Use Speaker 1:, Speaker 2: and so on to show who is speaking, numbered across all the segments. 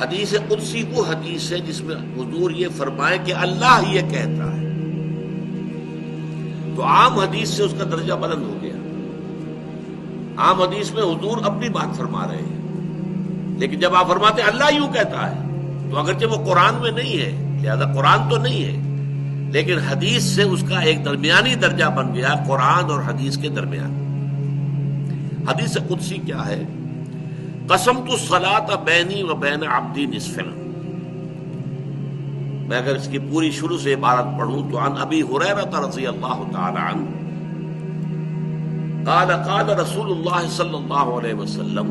Speaker 1: حدیث قدسی وہ حدیث ہے جس میں حضور یہ فرمائے کہ اللہ یہ کہتا ہے، تو عام حدیث سے اس کا درجہ بلند ہو گیا۔ عام حدیث میں حضور اپنی بات فرما رہے ہیں، لیکن جب آپ فرماتے ہیں اللہ یوں کہتا ہے تو اگرچہ وہ قرآن میں نہیں ہے، لہذا قرآن تو نہیں ہے، لیکن حدیث سے اس کا ایک درمیانی درجہ بن گیا، قرآن اور حدیث کے درمیان۔ حدیث قدسی کیا ہے؟ قسمت الصلاۃ بینی و بین عبدی نصفین۔ میں اگر اس کی پوری شروع سے عبارت پڑھوں تو عن ابی ہریرہ رضی اللہ تعالی عنہ قال قال رسول اللہ صلی اللہ علیہ وسلم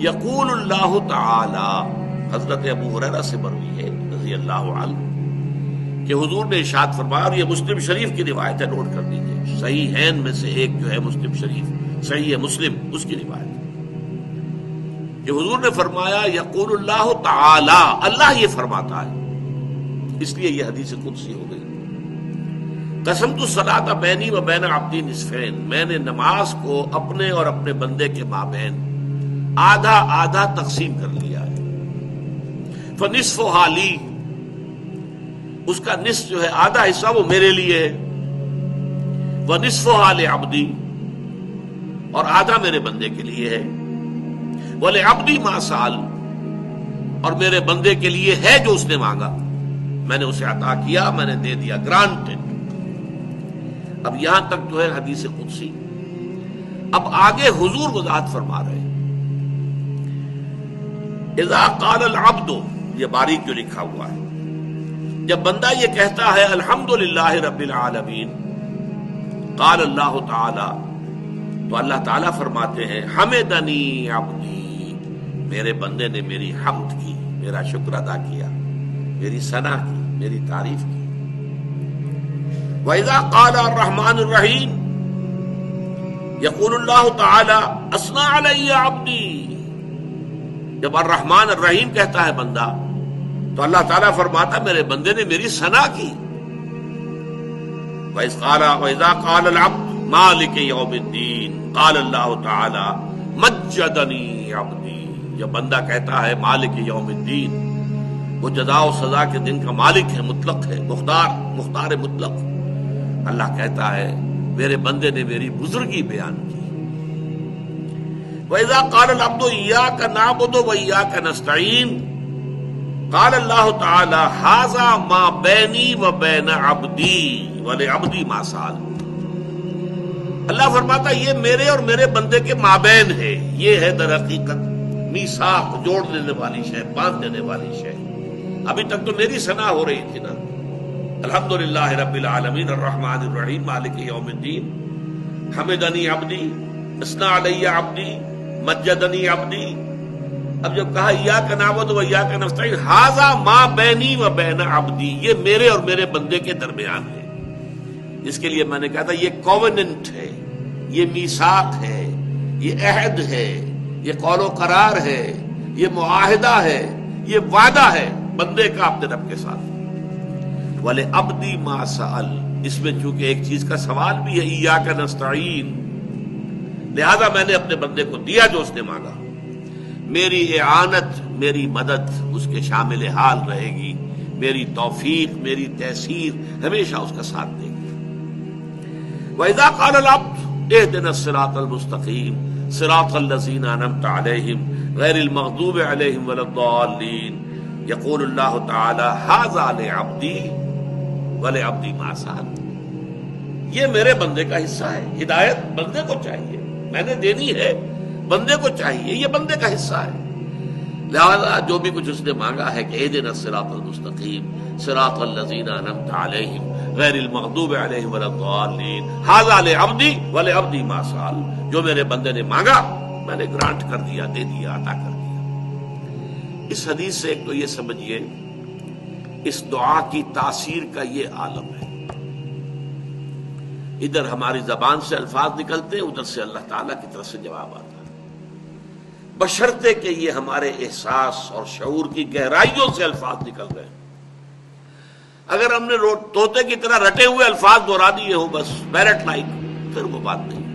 Speaker 1: یقول اللہ تعالی، حضرت ابو ہریرہ سے مروی ہے رضی اللہ عنہ کہ حضور نے ارشاد فرمایا، اور یہ مسلم شریف کی روایت ہے، نوٹ کر دیجیے، صحیحین میں سے ایک جو ہے مسلم شریف، صحیح ہے مسلم، اس کی روایت کہ حضور نے فرمایا یقول اللہ تعالی، اللہ یہ فرماتا ہے، اس لیے یہ حدیث قدسی ہو گئی۔ قسمت الصلاۃ بینی و بین عبدی نصفین، میں نے نماز کو اپنے اور اپنے بندے کے مابین آدھا آدھا تقسیم کر لیا ہے۔ فنصفھا لی، اس کا نصف جو ہے آدھا حصہ وہ میرے لیے ہے، ونصفھا لعبدی، اور آدھا میرے بندے کے لیے ہے، وَلِعَبْدِي مَا سَأَلَ، اور میرے بندے کے لیے ہے جو اس نے مانگا، میں نے اسے عطا کیا، میں نے دے دیا، گرانٹڈ۔ اب یہاں تک جو ہے حدیث قدسی۔ اب آگے حضور وضاحت فرما رہے ہیں، اذا قال العبد، یہ باریک جو لکھا ہوا ہے، جب بندہ یہ کہتا ہے الحمدللہ رب العالمین، قال اللہ تعالی، تو اللہ تعالیٰ فرماتے ہیں حمدنی عبدی، میرے بندے نے میری حمد کی، میرا شکر ادا کیا، میری ثنا کی، میری تعریف کی۔ وَإِذَا قَالَ الرَّحْمَنُ الرَّحِيمُ، یقول اللہ تعالی اثنى علی عبدی، جب الرحمن الرحیم کہتا ہے بندہ تو اللہ تعالیٰ فرماتا میرے بندے نے میری ثنا کی۔ وَإِذَا قَالَ الْعَبْدُ مالک یوم الدین، قال اللہ تعالی مجدنی عبدی، جب بندہ کہتا ہے مالک یوم الدین، وہ جزا و سزا کے دن کا مالک ہے، مطلق ہے، مختار مطلق، اللہ کہتا ہے میرے بندے نے میری بزرگی بیان کی۔ وَإِذَا قَالَ الْعَبْدُ إِيَّاكَ نَعْبُدُ وَإِيَّاكَ نَسْتَعِينُ، قال اللہ تعالی هَذَا مَا بَيْنِي وَبَيْنَ عَبْدِي وَلِعَبْدِي مَا سَأَلَ، اللہ فرماتا یہ میرے اور میرے بندے کے مابین ہے، یہ ہے در حقیقت میثاق، جوڑ دینے والی شے، باندھ دینے والی شے۔ ابھی تک تو میری ثنا ہو رہی تھی نا، الحمدللہ رب العالمین الرحمن الرحیم مالک یوم الدین، حمدنی عبدی، اثنى علی عبدی، مجدنی عبدی۔ اب جب کہا ایاک نعبد و ایاک نستعین، ھذا ما بینی و بین عبدی، یہ میرے اور میرے بندے کے درمیان ہے۔ اس کے لیے میں نے کہا تھا یہ کووننٹ ہے، یہ میثاق ہے، یہ عہد ہے، یہ قول و قرار ہے، یہ معاہدہ ہے، یہ وعدہ ہے بندے کا اپنے رب کے ساتھ۔ وَلِعَبْدِي مَا سَأَلَ، اس میں چونکہ ایک چیز کا سوال بھی ہے، ایاک نستعین، لہذا میں نے اپنے بندے کو دیا جو اس نے مانگا، میری اعانت، میری مدد اس کے شامل حال رہے گی، میری توفیق، میری تیسیر ہمیشہ اس کا ساتھ دے گی۔ وَإِذَا قَالَ الْعَبْدُ اهْدِنَا الصِّرَاطَ الْمُسْتَقِيمَ صِرَاطَ الَّذِينَ أَنْعَمْتَ عَلَيْهِمْ غَيْرِ الْمَغْضُوبِ عَلَيْهِمْ وَلَا الضَّالِّينَ، يقول اللہ تعالی ھذا لعبدی ولعبدی ما سأل، یہ میرے بندے کا حصہ ہے، ہدایت بندے کو چاہیے، میں نے دینی ہے، بندے کو چاہیے، یہ بندے کا حصہ ہے، لہذا جو بھی کچھ اس نے مانگا ہے کہ اهدنا الصراط المستقیم صراط الذین انعمت علیہم غیر المغضوب علیہم ولا الضالین، ھذا لعبدی ولعبدی ما سأل، جو میرے بندے نے مانگا میں نے گرانٹ کر دیا، دے دیا، عطا کر دیا۔ اس حدیث سے ایک تو یہ سمجھیے اس دعا کی تاثیر کا یہ عالم ہے، ادھر ہماری زبان سے الفاظ نکلتے، ادھر سے اللہ تعالیٰ کی طرف سے جواب آتا، بشرطے کہ یہ ہمارے احساس اور شعور کی گہرائیوں سے الفاظ نکل رہے ہیں۔ اگر ہم نے طوطے کی طرح رٹے ہوئے الفاظ دہرا دیے ہوں بس پیرٹ لائک، پھر وہ بات نہیں۔